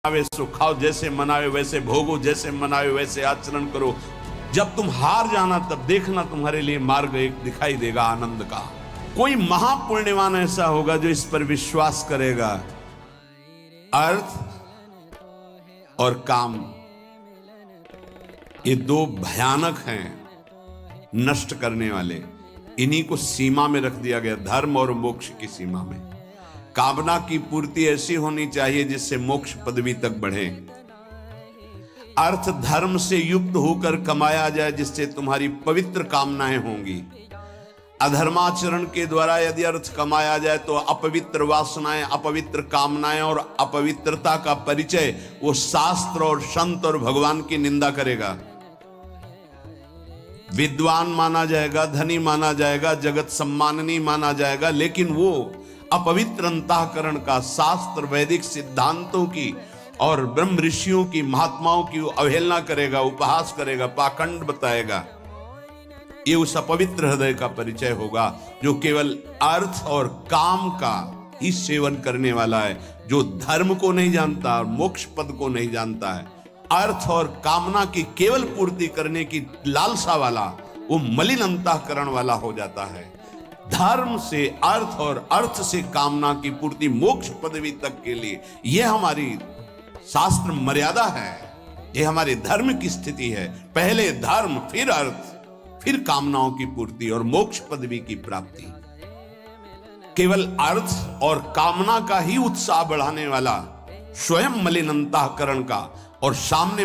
मनावे सो खाओ, जैसे मनावे वैसे भोगो, जैसे मनावे वैसे आचरण करो। जब तुम हार जाना तब देखना तुम्हारे लिए मार्ग एक दिखाई देगा आनंद का। कोई महापुण्यवान ऐसा होगा जो इस पर विश्वास करेगा। अर्थ और काम ये दो भयानक हैं, नष्ट करने वाले। इन्हीं को सीमा में रख दिया गया, धर्म और मोक्ष की सीमा में। कामना की पूर्ति ऐसी होनी चाहिए जिससे मोक्ष पदवी तक बढ़े। अर्थ धर्म से युक्त होकर कमाया जाए जिससे तुम्हारी पवित्र कामनाएं होंगी। अधर्माचरण के द्वारा यदि अर्थ कमाया जाए तो अपवित्र वासनाएं, अपवित्र कामनाएं और अपवित्रता का परिचय वो शास्त्र और संत और भगवान की निंदा करेगा। विद्वान माना जाएगा, धनी माना जाएगा, जगत सम्माननीय माना जाएगा, लेकिन वो अपवित्र अंतःकरण का, शास्त्र वैदिक सिद्धांतों की और ब्रह्म ऋषियों की, महात्माओं की अवहेलना करेगा, उपहास करेगा, पाखंड बताएगा। ये उस अपवित्र हृदय का परिचय होगा जो केवल अर्थ और काम का ही सेवन करने वाला है, जो धर्म को नहीं जानता, मोक्ष पद को नहीं जानता है। अर्थ और कामना की केवल पूर्ति करने की लालसा वाला वो मलिन अंतःकरण वाला हो जाता है। धर्म से अर्थ और अर्थ से कामना की पूर्ति मोक्ष पदवी तक के लिए यह हमारी शास्त्र मर्यादा है, यह हमारे धर्म की स्थिति है। पहले धर्म, फिर अर्थ, फिर कामनाओं की पूर्ति और मोक्ष पदवी की प्राप्ति। केवल अर्थ और कामना का ही उत्साह बढ़ाने वाला स्वयं मलिन अंतःकरण का और सामने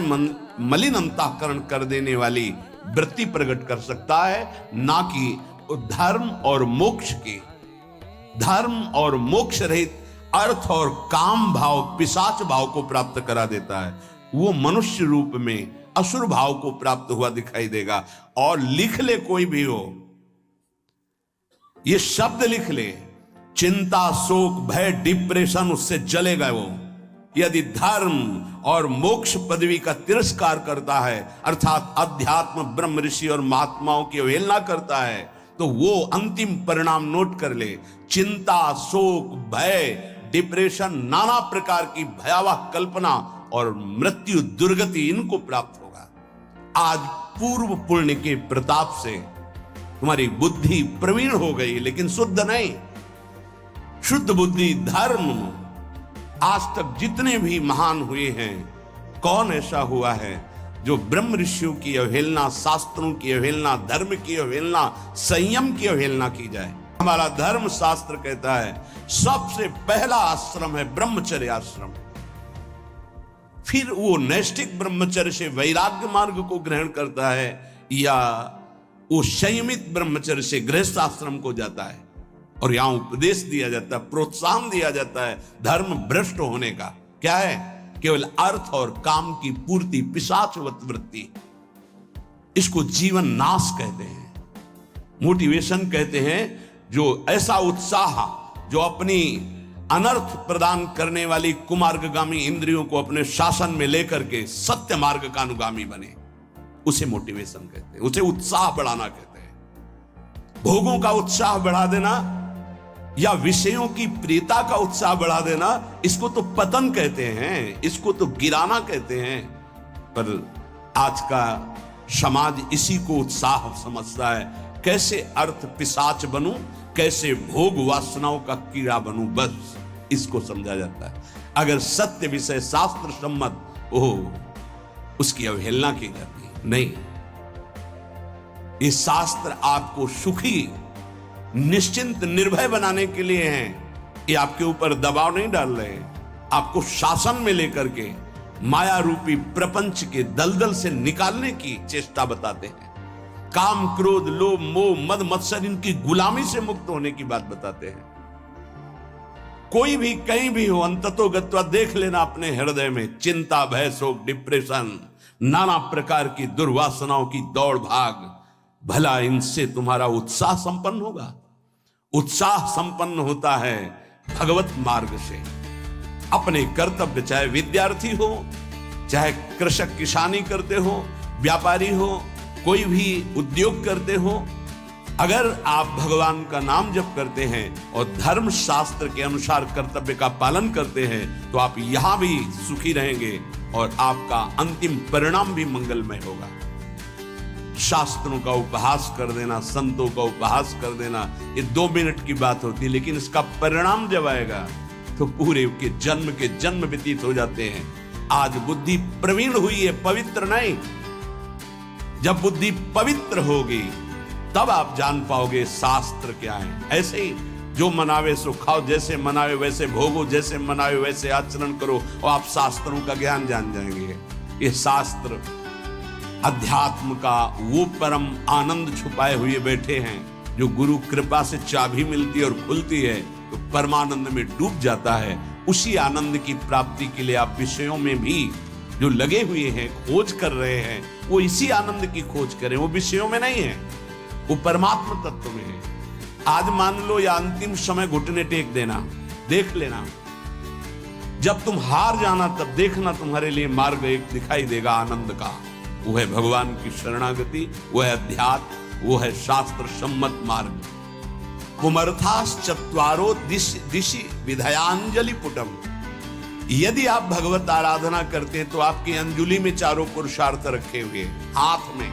मलिन अंतःकरण कर देने वाली वृत्ति प्रकट कर सकता है, ना कि धर्म और मोक्ष की। धर्म और मोक्ष रहित अर्थ और काम भाव पिशाच भाव को प्राप्त करा देता है। वो मनुष्य रूप में असुर भाव को प्राप्त हुआ दिखाई देगा। और लिख ले, कोई भी हो, ये शब्द लिख ले, चिंता, शोक, भय, डिप्रेशन उससे जलेगा वो। यदि धर्म और मोक्ष पदवी का तिरस्कार करता है, अर्थात अध्यात्म, ब्रह्म ऋषि और महात्माओं की अवहेलना करता है, तो वो अंतिम परिणाम नोट कर ले। चिंता, शोक, भय, डिप्रेशन, नाना प्रकार की भयावह कल्पना और मृत्यु, दुर्गति इनको प्राप्त होगा। आज पूर्व पुण्य के प्रताप से तुम्हारी बुद्धि प्रवीण हो गई, लेकिन शुद्ध नहीं। शुद्ध बुद्धि, धर्म, आज तक जितने भी महान हुए हैं, कौन ऐसा हुआ है जो ब्रह्म ऋषियों की अवहेलना, शास्त्रों की अवहेलना, धर्म की अवहेलना, संयम की अवहेलना की जाए। हमारा धर्म शास्त्र कहता है सबसे पहला आश्रम है ब्रह्मचर्य आश्रम। फिर वो नैष्ठिक ब्रह्मचर्य से वैराग्य मार्ग को ग्रहण करता है, या वो संयमित ब्रह्मचर्य से गृहस्थ आश्रम को जाता है। और यहां उपदेश दिया जाता है, प्रोत्साहन दिया जाता है धर्म भ्रष्ट होने का। क्या है? केवल अर्थ और काम की पूर्ति, पिशाचवत वृत्ति। इसको जीवन नाश कहते हैं, मोटिवेशन कहते हैं। जो ऐसा उत्साह जो अपनी अनर्थ प्रदान करने वाली कुमार्गगामी इंद्रियों को अपने शासन में लेकर के सत्य मार्ग का अनुगामी बने, उसे मोटिवेशन कहते हैं, उसे उत्साह बढ़ाना कहते हैं। भोगों का उत्साह बढ़ा देना या विषयों की प्रियता का उत्साह बढ़ा देना, इसको तो पतन कहते हैं, इसको तो गिराना कहते हैं। पर आज का समाज इसी को उत्साह समझता है। कैसे अर्थ पिशाच बनूं, कैसे भोग वासनाओं का कीड़ा बनूं, बस इसको समझा जाता है। अगर सत्य विषय शास्त्र सम्मत हो, उसकी अवहेलना की जाती है। नहीं, ये शास्त्र आपको सुखी, निश्चिंत, निर्भय बनाने के लिए हैं। ये आपके ऊपर दबाव नहीं डाल रहे हैं, आपको शासन में लेकर के माया रूपी प्रपंच के दलदल से निकालने की चेष्टा बताते हैं। काम, क्रोध, लोभ, मोह, मद, मत्सर, इनकी गुलामी से मुक्त होने की बात बताते हैं। कोई भी कहीं भी हो, अंततोगत्वा देख लेना अपने हृदय में चिंता, भय, शोक, डिप्रेशन, नाना प्रकार की दुर्वासनाओं की दौड़ भाग, भला इनसे तुम्हारा उत्साह संपन्न होगा? उत्साह संपन्न होता है भगवत मार्ग से। अपने कर्तव्य, चाहे विद्यार्थी हो, चाहे कृषक किसानी करते हो, व्यापारी हो, कोई भी उद्योग करते हो, अगर आप भगवान का नाम जप करते हैं और धर्म शास्त्र के अनुसार कर्तव्य का पालन करते हैं तो आप यहां भी सुखी रहेंगे और आपका अंतिम परिणाम भी मंगलमय होगा। शास्त्रों का उपहास कर देना, संतों का उपहास कर देना, ये 2 मिनट की बात होती है, लेकिन इसका परिणाम जब आएगा तो पूरे के जन्म व्यतीत हो जाते हैं। आज बुद्धि प्रवीण हुई है, पवित्र नहीं। जब बुद्धि पवित्र होगी तब आप जान पाओगे शास्त्र क्या है। ऐसे ही जो मनावे सो खाओ, जैसे मनावे वैसे भोगो, जैसे मनावे वैसे आचरण करो और आप शास्त्रों का ज्ञान जान जाएंगे। ये शास्त्र अध्यात्म का वो परम आनंद छुपाए हुए बैठे हैं जो गुरु कृपा से चाबी मिलती है और खुलती है तो परमानंद में डूब जाता है। उसी आनंद की प्राप्ति के लिए आप विषयों में भी जो लगे हुए हैं, खोज कर रहे हैं, वो इसी आनंद की खोज करें। वो विषयों में नहीं है, वो परमात्मा तत्व में है। आज मान लो या अंतिम समय घुटने टेक देना, देख लेना। जब तुम हार जाना तब देखना तुम्हारे लिए मार्ग एक दिखाई देगा आनंद का। वो है भगवान की शरणागति, वो है अध्यात्म, वो है शास्त्र सम्मत मार्ग। पुमर्थाश्चत्वारो दिशि विधयांजलि पुटम। यदि आप भगवत आराधना करते हैं तो आपकी अंजुलि में 4 पुरुषार्थ रखे हुए, हाथ में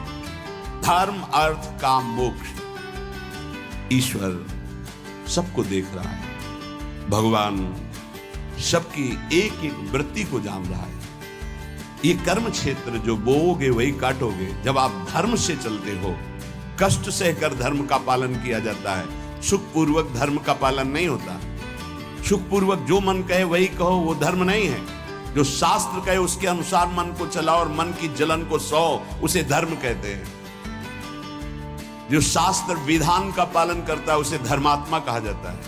धर्म अर्थ काम मोक्ष। ईश्वर सबको देख रहा है, भगवान सबकी एक एक वृत्ति को जान रहा है। ये कर्म क्षेत्र जो बोओगे वही काटोगे। जब आप धर्म से चलते हो, कष्ट सहकर धर्म का पालन किया जाता है, सुखपूर्वक धर्म का पालन नहीं होता। सुखपूर्वक जो मन कहे वही कहो, वो धर्म नहीं है। जो शास्त्र कहे उसके अनुसार मन को चलाओ और मन की जलन को सो, उसे धर्म कहते हैं। जो शास्त्र विधान का पालन करता है उसे धर्मात्मा कहा जाता है।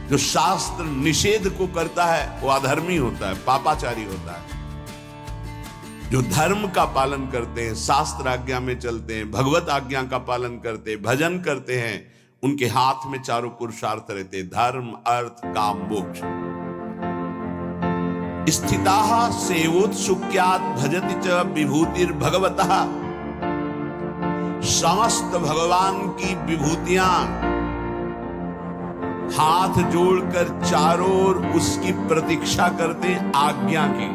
जो शास्त्र निषेध को करता है वो अधर्मी होता है, पापाचारी होता है। जो धर्म का पालन करते हैं, शास्त्र आज्ञा में चलते हैं, भगवत आज्ञा का पालन करते हैं, भजन करते हैं, उनके हाथ में 4 पुरुषार्थ रहते, धर्म अर्थ काम मोक्ष। स्थिताः सेवोत्सुक्यात् भजति च विभूतिर् भगवतः। समस्त भगवान की विभूतियां हाथ जोड़कर चारों ओर उसकी प्रतीक्षा करते, आज्ञा की।